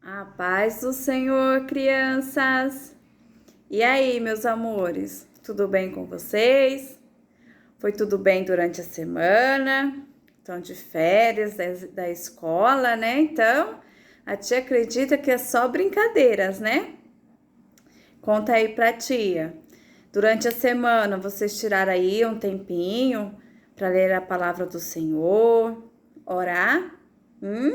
A paz do Senhor, crianças! E aí, meus amores? Tudo bem com vocês? Foi tudo bem durante a semana? Estão de férias da escola, né? Então, a tia acredita que é só brincadeiras, né? Conta aí pra tia. Durante a semana, vocês tiraram aí um tempinho para ler a palavra do Senhor, orar? Hum?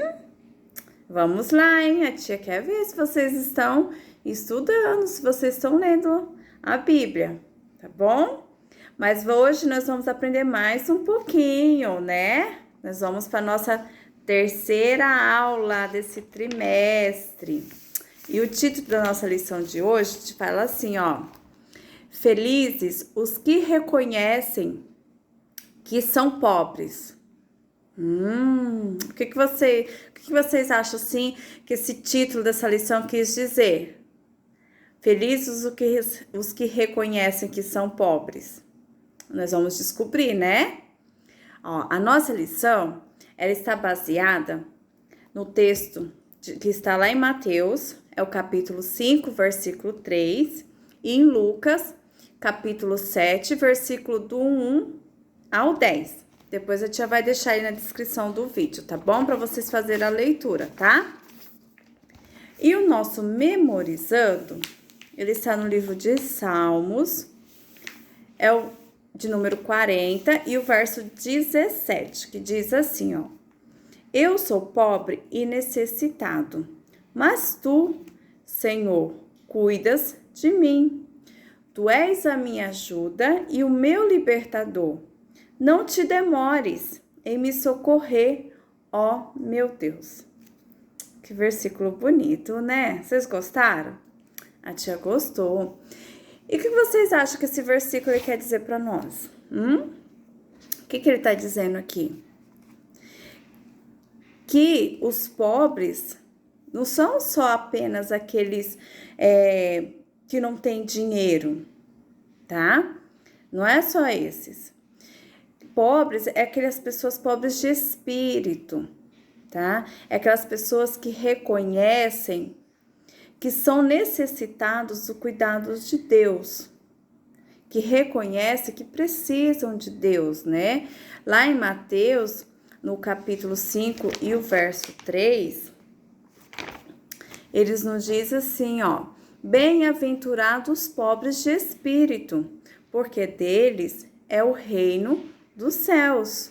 Vamos lá, hein? A tia quer ver se vocês estão estudando, se vocês estão lendo a Bíblia, tá bom? Mas hoje nós vamos aprender mais um pouquinho, né? Nós vamos para nossa terceira aula desse trimestre. E o título da nossa lição de hoje te fala assim, ó: Felizes os que reconhecem que são pobres. O que vocês acham assim que esse título dessa lição quis dizer? Felizes os que reconhecem que são pobres. Nós vamos descobrir, né? Ó, a nossa lição, ela está baseada no texto que está lá em Mateus, é o capítulo 5, versículo 3, e em Lucas, capítulo 7, versículo do 1 ao 10. Depois a tia vai deixar aí na descrição do vídeo, tá bom? Para vocês fazerem a leitura, tá? E o nosso memorizando, ele está no livro de Salmos, é o de número 40 e o verso 17, que diz assim, ó: Eu sou pobre e necessitado, mas tu, Senhor, cuidas de mim. Tu és a minha ajuda e o meu libertador. Não te demores em me socorrer, ó meu Deus. Que versículo bonito, né? Vocês gostaram? A tia gostou. E o que vocês acham que esse versículo quer dizer para nós? O que ele está dizendo aqui? Que os pobres não são só apenas aqueles que não têm dinheiro, tá? Não é só esses. Pobres é aquelas pessoas pobres de espírito, tá? É aquelas pessoas que reconhecem que são necessitados do cuidado de Deus, que reconhecem que precisam de Deus, né? Lá em Mateus, no capítulo 5 e o verso 3, eles nos dizem assim, ó: Bem-aventurados os pobres de espírito, porque deles é o reino dos céus,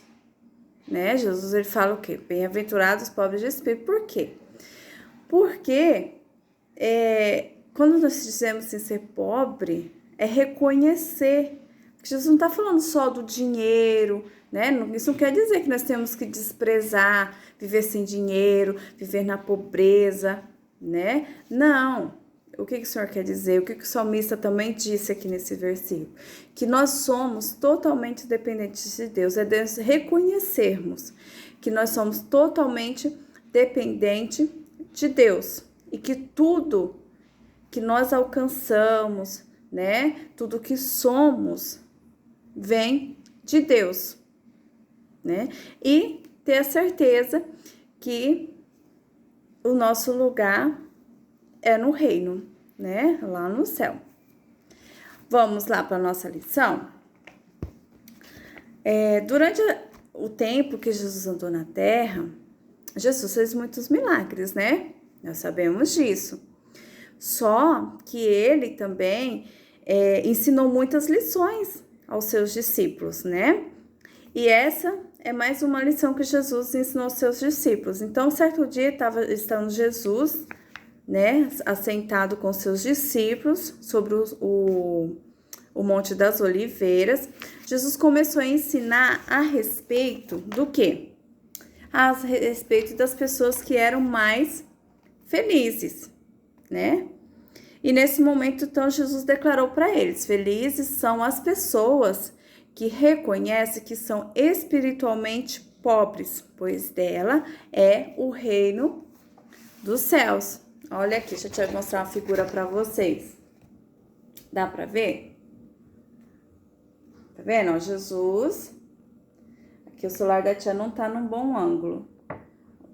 né? Jesus, ele fala o quê? Bem-aventurados os pobres de espírito. Por quê? Porque quando nós dizemos em ser pobre, é reconhecer. Jesus não está falando só do dinheiro, né? Isso não quer dizer que nós temos que desprezar, viver sem dinheiro, viver na pobreza, né? Não. O que o Senhor quer dizer? O que o salmista também disse aqui nesse versículo? Que nós somos totalmente dependentes de Deus. É Deus reconhecermos que nós somos totalmente dependentes de Deus. E que tudo que nós alcançamos, né? Tudo que somos vem de Deus, né? E ter a certeza que o nosso lugar é no reino, né? Lá no céu. Vamos lá para a nossa lição? Durante o tempo que Jesus andou na terra, Jesus fez muitos milagres, né? Nós sabemos disso. Só que ele também ensinou muitas lições aos seus discípulos, né? E essa é mais uma lição que Jesus ensinou aos seus discípulos. Então, certo dia estava Jesus, né, assentado com seus discípulos sobre o Monte das Oliveiras. Jesus começou a ensinar a respeito do quê? A respeito das pessoas que eram mais felizes, né? E nesse momento, então, Jesus declarou para eles: felizes são as pessoas que reconhecem que são espiritualmente pobres, pois dela é o reino dos céus. Olha aqui, deixa eu mostrar uma figura para vocês. Dá para ver? Tá vendo? Ó, Jesus. Aqui o celular da tia não tá num bom ângulo.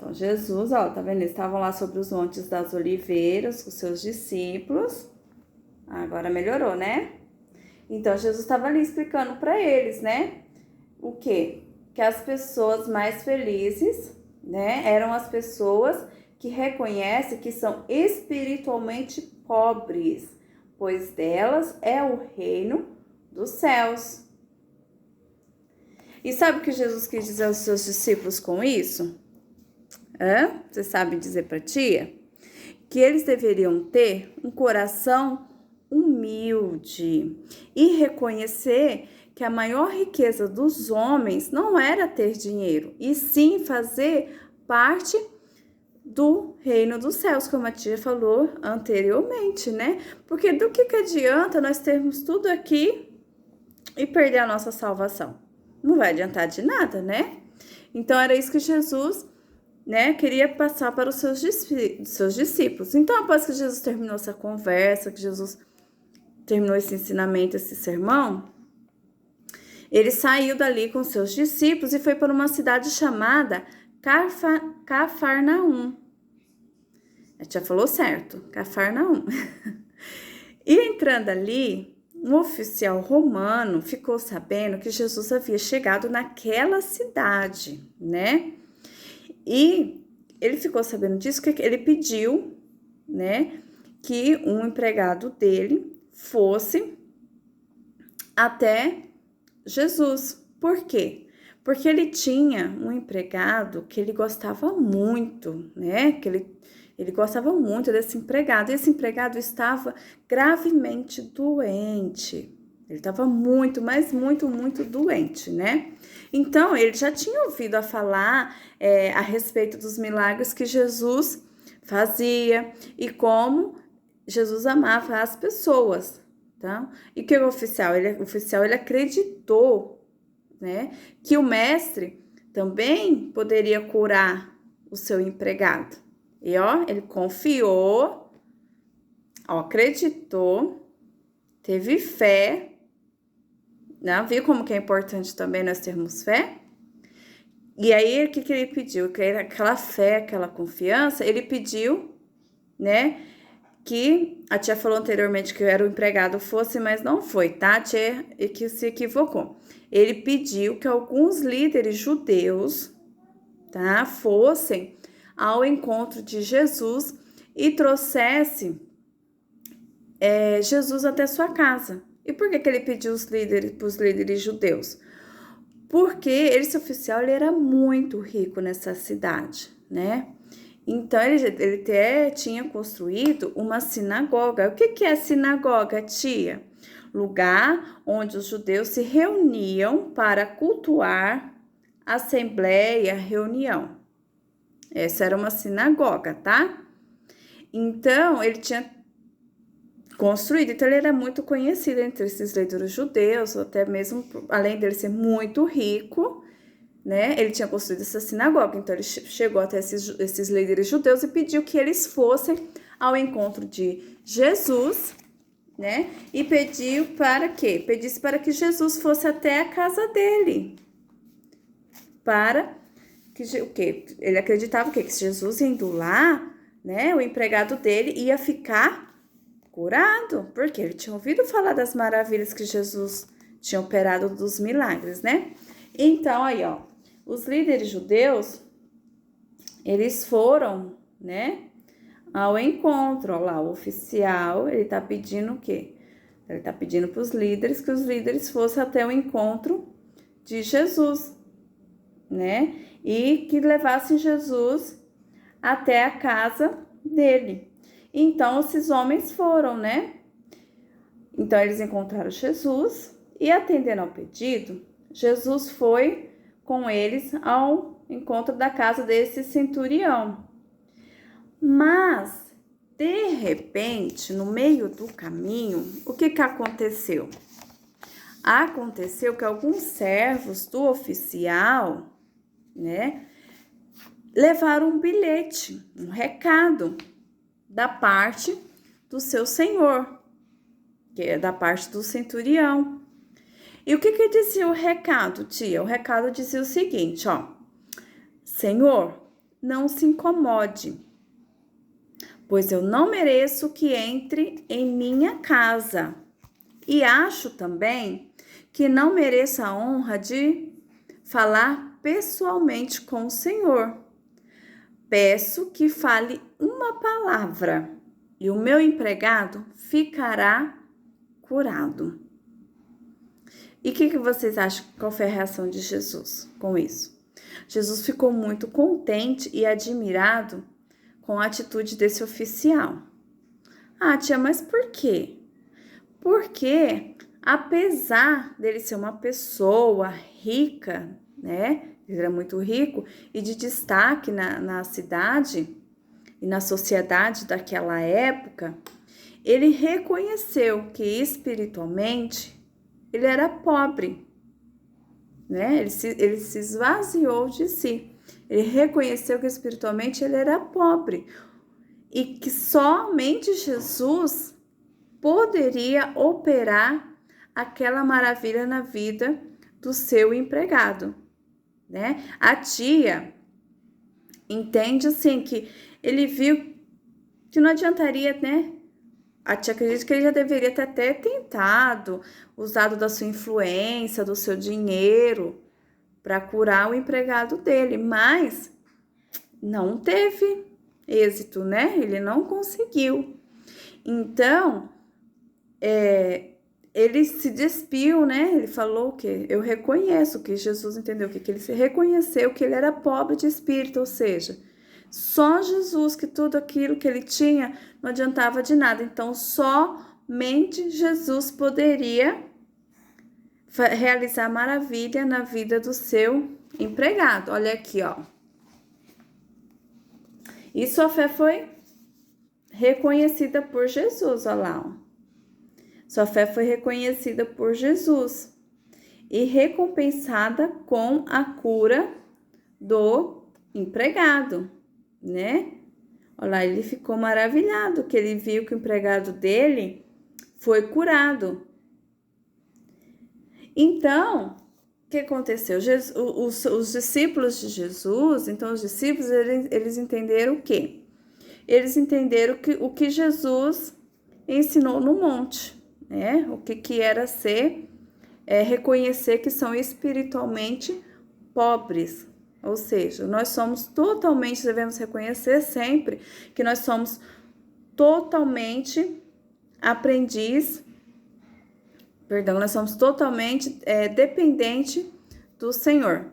Então, Jesus, ó, tá vendo? Eles estavam lá sobre os montes das oliveiras com seus discípulos. Agora melhorou, né? Então, Jesus estava ali explicando para eles, né? O quê? Que as pessoas mais felizes, né? Eram as pessoas que reconhecem que são espiritualmente pobres, pois delas é o reino dos céus. E sabe o que Jesus quis dizer aos seus discípulos com isso? Você sabe dizer para a tia? Que eles deveriam ter um coração humilde e reconhecer que a maior riqueza dos homens não era ter dinheiro, e sim fazer parte do reino dos céus, como a tia falou anteriormente, né? Porque do que adianta nós termos tudo aqui e perder a nossa salvação? Não vai adiantar de nada, né? Então era isso que Jesus, né, queria passar para os seus discípulos. Então, após que Jesus terminou essa conversa, que Jesus terminou esse ensinamento, esse sermão, ele saiu dali com seus discípulos e foi para uma cidade chamada Cafarnaum. A tia falou certo, Cafarnaum. E entrando ali, um oficial romano ficou sabendo que Jesus havia chegado naquela cidade, né? E ele ficou sabendo disso, que ele pediu, né, que um empregado dele fosse até Jesus. Por quê? Porque ele tinha um empregado que ele gostava muito, né? Que ele gostava muito desse empregado. E esse empregado estava gravemente doente. Ele estava muito, mas muito, muito doente, né? Então, ele já tinha ouvido a falar a respeito dos milagres que Jesus fazia e como Jesus amava as pessoas, tá? E que o oficial, ele acreditou, né, que o mestre também poderia curar o seu empregado. E, ó, ele confiou, ó, acreditou, teve fé, né? Viu como que é importante também nós termos fé? E aí, o que ele pediu? Que era aquela fé, aquela confiança, ele pediu, né, que a tia falou anteriormente que era o empregado fosse, mas não foi, tá? A tia que se equivocou. Ele pediu que alguns líderes judeus, tá, fossem ao encontro de Jesus e trouxesse Jesus até sua casa. E por que ele pediu para os líderes judeus? Porque esse oficial ele era muito rico nessa cidade, né? Então, ele até tinha construído uma sinagoga. O que é sinagoga, tia? Lugar onde os judeus se reuniam para cultuar, assembleia, reunião. Essa era uma sinagoga, tá? Então, ele tinha construído, então ele era muito conhecido entre esses líderes judeus, até mesmo, além dele ser muito rico, né? Ele tinha construído essa sinagoga, então ele chegou até esses líderes judeus e pediu que eles fossem ao encontro de Jesus, né? E pediu para quê? Pedisse para que Jesus fosse até a casa dele. Para que o quê? Ele acreditava que Jesus indo lá, né? O empregado dele ia ficar curado, porque ele tinha ouvido falar das maravilhas que Jesus tinha operado, dos milagres, né? Então, aí, ó, os líderes judeus, eles foram, né, ao encontro. Ó lá, o oficial, ele tá pedindo o quê? Ele tá pedindo para os líderes que os líderes fossem até o encontro de Jesus, né? E que levassem Jesus até a casa dele. Então, esses homens foram, né? Então, eles encontraram Jesus e, atendendo ao pedido, Jesus foi com eles ao encontro da casa desse centurião. Mas, de repente, no meio do caminho, o que aconteceu? Aconteceu que alguns servos do oficial, né, levaram um bilhete, um recado da parte do seu senhor, que é da parte do centurião. E o que dizia o recado, tia? O recado dizia o seguinte, ó: Senhor, não se incomode, pois eu não mereço que entre em minha casa. E acho também que não mereço a honra de falar pessoalmente com o Senhor. Peço que fale uma palavra e o meu empregado ficará curado. E o que vocês acham? Qual foi a reação de Jesus com isso? Jesus ficou muito contente e admirado com a atitude desse oficial. Ah, tia, mas por quê? Porque, apesar dele ser uma pessoa rica, né? Ele era muito rico e de destaque na cidade e na sociedade daquela época, ele reconheceu que espiritualmente ele era pobre, né? Ele se esvaziou de si. Ele reconheceu que espiritualmente ele era pobre e que somente Jesus poderia operar aquela maravilha na vida do seu empregado, né? A tia entende assim que ele viu que não adiantaria, né? A tia acredita que ele já deveria ter até tentado, usado da sua influência, do seu dinheiro para curar o empregado dele, mas não teve êxito, né? Ele não conseguiu. Então, ele se despiu, né? Ele falou que eu reconheço que Jesus entendeu que ele se reconheceu que ele era pobre de espírito, ou seja, só Jesus, que tudo aquilo que ele tinha não adiantava de nada. Então, somente Jesus poderia realizar maravilha na vida do seu empregado. Olha aqui, ó. E sua fé foi reconhecida por Jesus, olha lá, ó. Sua fé foi reconhecida por Jesus e recompensada com a cura do empregado, né? Olha lá, ele ficou maravilhado que ele viu que o empregado dele foi curado. Então, o que aconteceu? Os discípulos de Jesus, então os discípulos, eles entenderam o quê? Eles entenderam o que Jesus ensinou no monte, né? O que era reconhecer que são espiritualmente pobres. Ou seja, nós somos totalmente, devemos reconhecer sempre que nós somos totalmente nós somos totalmente dependente do Senhor.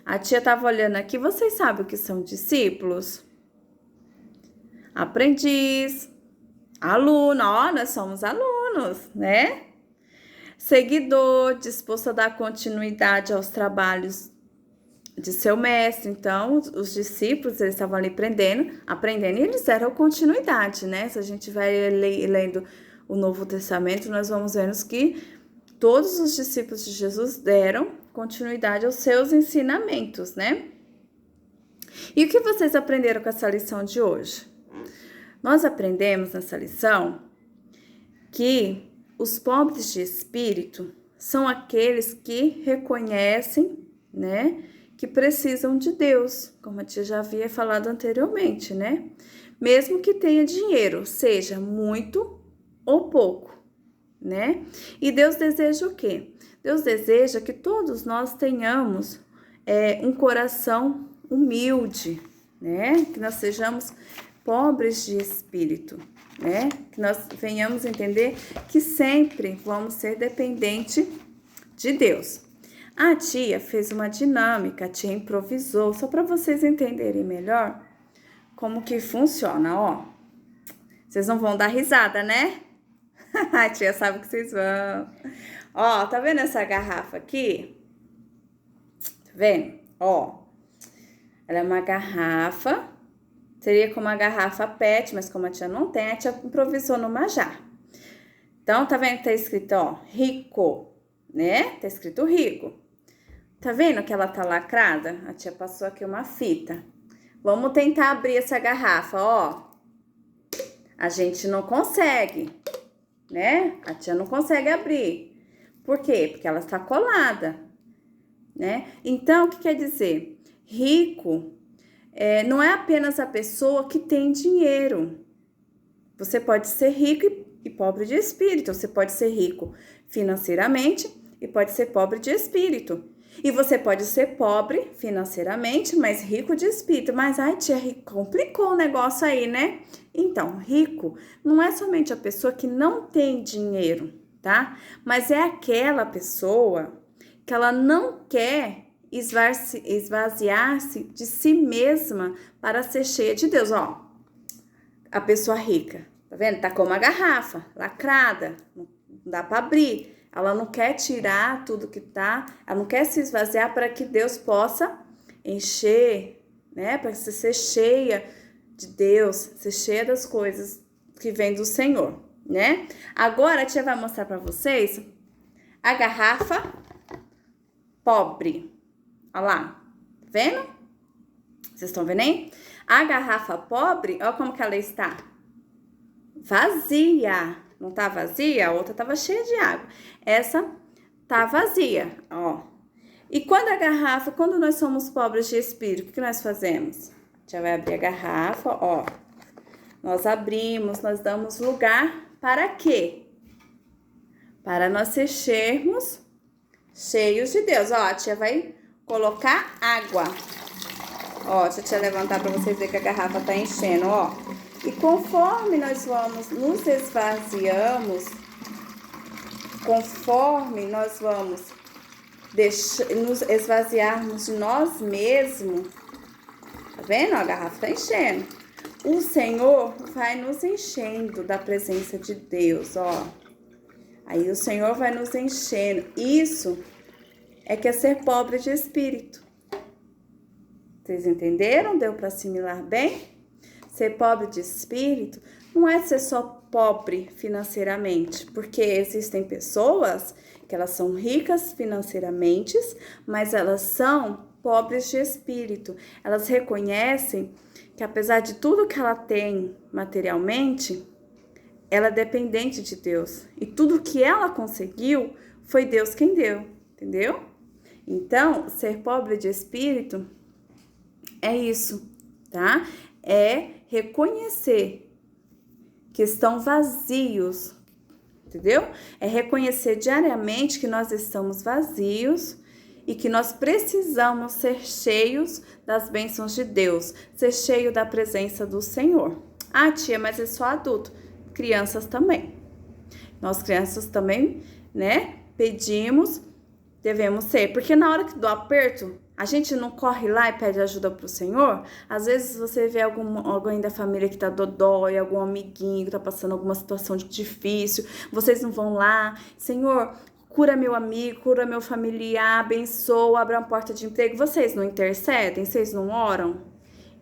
A tia estava olhando aqui, vocês sabem o que são discípulos? Aprendiz, aluno, ó, nós somos alunos, né? Seguidor, disposto a dar continuidade aos trabalhos de seu mestre. Então, os discípulos, eles estavam ali aprendendo e eles deram continuidade, né? Se a gente vai lendo o Novo Testamento, nós vamos vendo que todos os discípulos de Jesus deram continuidade aos seus ensinamentos, né? E o que vocês aprenderam com essa lição de hoje? Nós aprendemos nessa lição que os pobres de espírito são aqueles que reconhecem, né, que precisam de Deus, como a tia já havia falado anteriormente, né? Mesmo que tenha dinheiro, seja muito ou pouco, né? E Deus deseja o quê? Deus deseja que todos nós tenhamos um coração humilde, né? Que nós sejamos pobres de espírito, né? Que nós venhamos entender que sempre vamos ser dependentes de Deus. A tia fez uma dinâmica, a tia improvisou, só para vocês entenderem melhor como que funciona, ó. Vocês não vão dar risada, né? A tia sabe que vocês vão. Ó, tá vendo essa garrafa aqui? Tá vendo? Ó, ela é uma garrafa, seria como uma garrafa PET, mas como a tia não tem, a tia improvisou numa jarra. Então, tá vendo que tá escrito, ó, rico, né? Tá escrito rico. Tá vendo que ela tá lacrada? A tia passou aqui uma fita. Vamos tentar abrir essa garrafa, ó. A gente não consegue, né? A tia não consegue abrir. Por quê? Porque ela está colada, né? Então, o que quer dizer? Rico não é apenas a pessoa que tem dinheiro. Você pode ser rico e pobre de espírito. Você pode ser rico financeiramente e pode ser pobre de espírito. E você pode ser pobre financeiramente, mas rico de espírito. Mas, ai, tia, complicou o negócio aí, né? Então, rico não é somente a pessoa que não tem dinheiro, tá? Mas é aquela pessoa que ela não quer esvaziar-se de si mesma para ser cheia de Deus. Ó, a pessoa rica, tá vendo? Tá com uma garrafa lacrada, não dá para abrir. Ela não quer tirar tudo que tá, ela não quer se esvaziar para que Deus possa encher, né? Para ser cheia de Deus, ser cheia das coisas que vem do Senhor, né? Agora a tia vai mostrar para vocês a garrafa pobre. Olha lá, tá vendo? Vocês estão vendo aí? A garrafa pobre, olha como que ela está. Vazia. Não tá vazia? A outra tava cheia de água. Essa tá vazia, ó. E quando nós somos pobres de espírito, o que nós fazemos? Já vai abrir a garrafa, ó. Nós abrimos, nós damos lugar para quê? Para nós sermos cheios de Deus. Ó, a tia vai colocar água. Ó, deixa a tia levantar para vocês verem que a garrafa tá enchendo, ó. E conforme nós vamos nos esvaziamos, conforme nós vamos nos esvaziarmos de nós mesmos, tá vendo? A garrafa tá enchendo. O Senhor vai nos enchendo da presença de Deus, ó. Aí o Senhor vai nos enchendo. Isso é que é ser pobre de espírito. Vocês entenderam? Deu para assimilar bem? Ser pobre de espírito não é ser só pobre financeiramente, porque existem pessoas que elas são ricas financeiramente, mas elas são pobres de espírito. Elas reconhecem que apesar de tudo que ela tem materialmente, ela é dependente de Deus. E tudo que ela conseguiu foi Deus quem deu, entendeu? Então, ser pobre de espírito é isso, tá? É reconhecer que estão vazios, entendeu? É reconhecer diariamente que nós estamos vazios e que nós precisamos ser cheios das bênçãos de Deus, ser cheio da presença do Senhor. Ah, tia, mas é só adulto. Crianças também. Nós crianças também, né, pedimos, devemos ser. Porque na hora do aperto, a gente não corre lá e pede ajuda pro Senhor. Às vezes você vê alguém da família que tá dodói, algum amiguinho que tá passando alguma situação difícil. Vocês não vão lá, Senhor, cura meu amigo, cura meu familiar, abençoa, abra uma porta de emprego. Vocês não intercedem? Vocês não oram?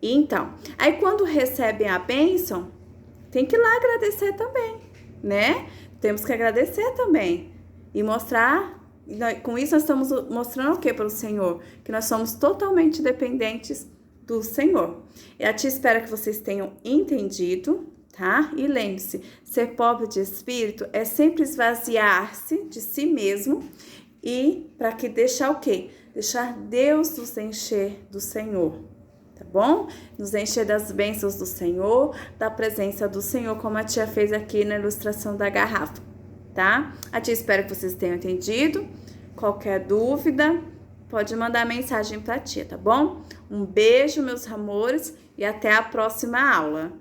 Então, aí quando recebem a bênção, tem que ir lá agradecer também, né? Temos que agradecer também e mostrar. Com isso, nós estamos mostrando o que para o Senhor? Que nós somos totalmente dependentes do Senhor. E a tia espera que vocês tenham entendido, tá? E lembre-se, ser pobre de espírito é sempre esvaziar-se de si mesmo e para que deixar o quê? Deixar Deus nos encher do Senhor, tá bom? Nos encher das bênçãos do Senhor, da presença do Senhor, como a tia fez aqui na ilustração da garrafa, tá? A tia espera que vocês tenham entendido. Qualquer dúvida, pode mandar mensagem pra tia, tá bom? Um beijo, meus amores, e até a próxima aula.